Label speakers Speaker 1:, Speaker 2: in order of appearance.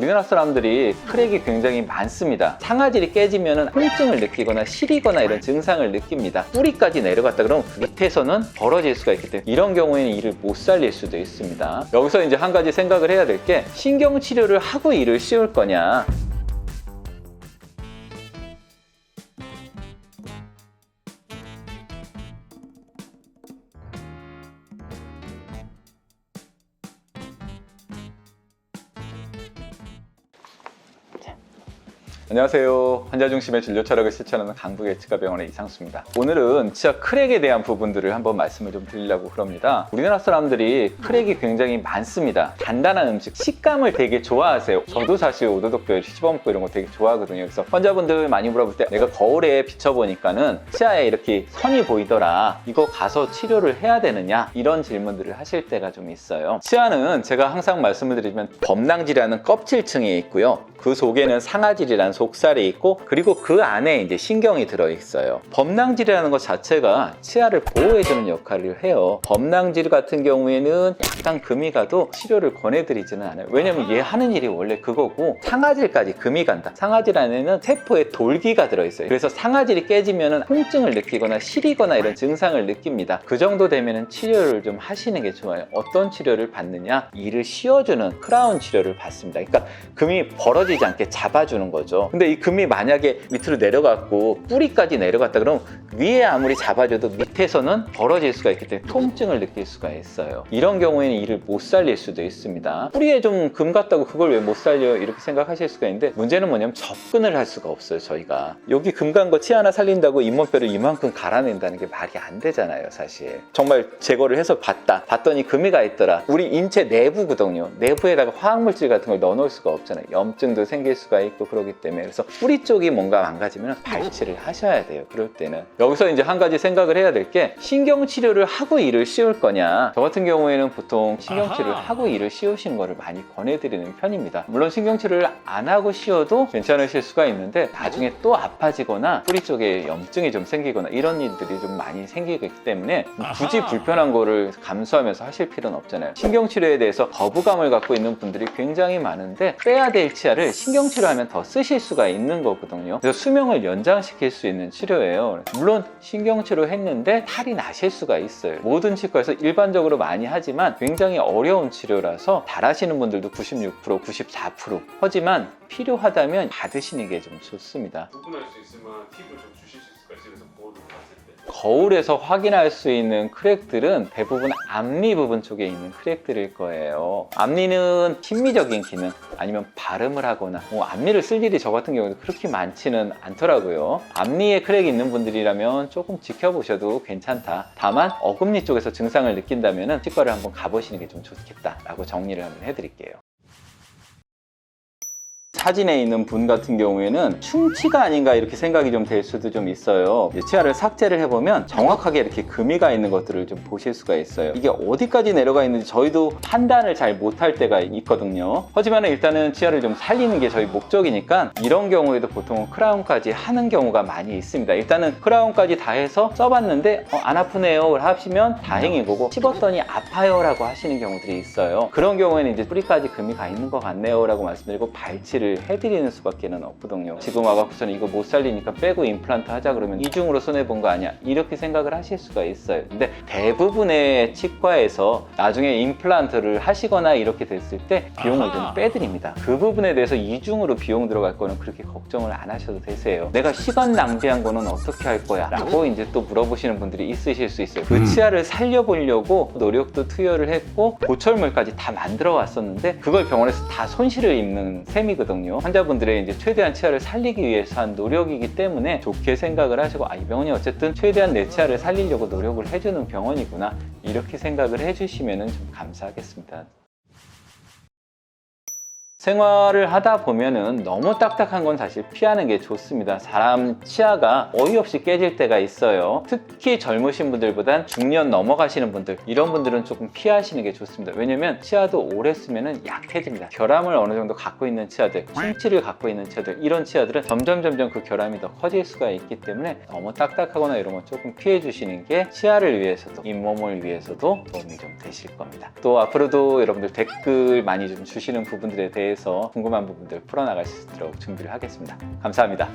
Speaker 1: 우리나라 사람들이 크랙이 굉장히 많습니다. 상아질이 깨지면 통증을 느끼거나 시리거나 이런 증상을 느낍니다. 뿌리까지 내려갔다 그러면 밑에서는 벌어질 수가 있기 때문에 이런 경우에는 이를 못 살릴 수도 있습니다. 여기서 이제 한 가지 생각을 해야 될 게 신경치료를 하고 이를 씌울 거냐, 안녕하세요. 환자 중심의 진료 철학을 실천하는 강북의 치과병원의 이상수입니다. 오늘은 치아 크랙에 대한 부분들을 한번 말씀을 좀 드리려고 그럽니다. 우리나라 사람들이 크랙이 굉장히 많습니다. 단단한 음식, 식감을 되게 좋아하세요. 저도 사실 오도독뼈 씹어먹고 이런 거 되게 좋아하거든요. 그래서 환자분들 많이 물어볼 때 내가 거울에 비춰보니까는 치아에 이렇게 선이 보이더라. 이거 가서 치료를 해야 되느냐? 이런 질문들을 하실 때가 좀 있어요. 치아는 제가 항상 말씀을 드리면 범낭질이라는 껍질층이 있고요. 그 속에는 상아질이라는 속살이 있고, 그리고 그 안에 이제 신경이 들어있어요. 범낭질이라는 것 자체가 치아를 보호해주는 역할을 해요. 범낭질 같은 경우에는 약간 금이 가도 치료를 권해드리지는 않아요. 왜냐면 얘 하는 일이 원래 그거고, 상아질까지 금이 간다. 상아질 안에는 세포에 돌기가 들어있어요. 그래서 상아질이 깨지면 통증을 느끼거나 시리거나 이런 증상을 느낍니다. 그 정도 되면 치료를 좀 하시는 게 좋아요. 어떤 치료를 받느냐? 이를 씌워주는 크라운 치료를 받습니다. 그러니까 금이 벌어지지 않게 잡아주는 거죠. 근데 이 금이 만약에 밑으로 내려갔고 뿌리까지 내려갔다 그러면 위에 아무리 잡아줘도 밑에서는 벌어질 수가 있기 때문에 통증을 느낄 수가 있어요. 이런 경우에는 이를 못 살릴 수도 있습니다. 뿌리에 좀 금 같다고 그걸 왜 못 살려 이렇게 생각하실 수가 있는데, 문제는 뭐냐면 접근을 할 수가 없어요. 저희가 여기 금 간 거 치 하나 살린다고 잇몸뼈를 이만큼 갈아낸다는 게 말이 안 되잖아요. 사실 정말 제거를 해서 봤더니 금이 가 있더라. 우리 인체 내부거든요. 내부에다가 화학물질 같은 걸 넣어 놓을 수가 없잖아요. 염증도 생길 수가 있고 그러기 때문에. 그래서 뿌리 쪽이 뭔가 망가지면 발치를 하셔야 돼요. 그럴 때는 여기서 이제 한 가지 생각을 해야 될 게, 신경치료를 하고 이를 씌울 거냐. 저 같은 경우에는 보통 신경치료를 하고 이를 씌우시는 거를 많이 권해드리는 편입니다. 물론 신경치료를 안 하고 씌워도 괜찮으실 수가 있는데, 나중에 또 아파지거나 뿌리 쪽에 염증이 좀 생기거나 이런 일들이 좀 많이 생기기 때문에 굳이 불편한 거를 감수하면서 하실 필요는 없잖아요. 신경치료에 대해서 거부감을 갖고 있는 분들이 굉장히 많은데, 빼야 될 치아를 신경치료하면 더 쓰실 수가 있는 거거든요. 그래서 수명을 연장시킬 수 있는 치료예요. 물론 신경치료 했는데 탈이 나실 수가 있어요. 모든 치과에서 일반적으로 많이 하지만 굉장히 어려운 치료라서 잘하시는 분들도 96%, 94%. 하지만 필요하다면 받으시는 게 좀 좋습니다.
Speaker 2: 구분할 수 있으면 팁을 좀 주실 수 있을까요? 집에서 거울을 봤을 때.
Speaker 1: 거울에서 확인할 수 있는 크랙들은 대부분 앞니 부분 쪽에 있는 크랙들일 거예요. 앞니는 심미적인 기능, 아니면 발음을 하거나 앞니를 쓸 일이 저 같은 경우도 그렇게 많지는 않더라고요. 앞니에 크랙이 있는 분들이라면 조금 지켜보셔도 괜찮다. 다만 어금니 쪽에서 증상을 느낀다면 치과를 한번 가보시는 게 좀 좋겠다라고 정리를 한번 해드릴게요. 사진에 있는 분 같은 경우에는 충치가 아닌가 이렇게 생각이 좀 될 수도 좀 있어요. 치아를 삭제를 해보면 정확하게 이렇게 금이 가 있는 것들을 좀 보실 수가 있어요. 이게 어디까지 내려가 있는지 저희도 판단을 잘 못할 때가 있거든요. 하지만 일단은 치아를 좀 살리는 게 저희 목적이니까 이런 경우에도 보통 크라운까지 하는 경우가 많이 있습니다. 일단은 크라운까지 다 해서 써봤는데 안 아프네요 하시면 다행이고, 씹었더니 아파요 라고 하시는 경우들이 있어요. 그런 경우에는 이제 뿌리까지 금이 가 있는 것 같네요 라고 말씀드리고 발치를 해드리는 수밖에 없거든요. 지금 와갖고서는 이거 못 살리니까 빼고 임플란트 하자 그러면 이중으로 손해본 거 아니야, 이렇게 생각을 하실 수가 있어요. 근데 대부분의 치과에서 나중에 임플란트를 하시거나 이렇게 됐을 때 비용을 좀 빼드립니다. 그 부분에 대해서 이중으로 비용 들어갈 거는 그렇게 걱정을 안 하셔도 되세요. 내가 시간 낭비한 거는 어떻게 할 거야? 라고 이제 또 물어보시는 분들이 있으실 수 있어요. 그 치아를 살려보려고 노력도 투여를 했고 보철물까지 다 만들어 왔었는데 그걸 병원에서 다 손실을 입는 셈이거든요. 환자분들의 이제 최대한 치아를 살리기 위해서 한 노력이기 때문에 좋게 생각을 하시고, 이 병원이 어쨌든 최대한 내 치아를 살리려고 노력을 해주는 병원이구나, 이렇게 생각을 해주시면 좀 감사하겠습니다. 생활을 하다 보면은 너무 딱딱한 건 사실 피하는 게 좋습니다. 사람 치아가 어이없이 깨질 때가 있어요. 특히 젊으신 분들보단 중년 넘어가시는 분들, 이런 분들은 조금 피하시는 게 좋습니다. 왜냐면 치아도 오래 쓰면은 약해집니다. 결함을 어느 정도 갖고 있는 치아들, 충치를 갖고 있는 치아들, 이런 치아들은 점점 그 결함이 더 커질 수가 있기 때문에 너무 딱딱하거나 이런 건 조금 피해 주시는 게 치아를 위해서도 잇몸을 위해서도 도움이 좀 되실 겁니다. 또 앞으로도 여러분들 댓글 많이 좀 주시는 부분들에 대해서 위해서 궁금한 부분들 풀어나갈 수 있도록 준비를 하겠습니다. 감사합니다.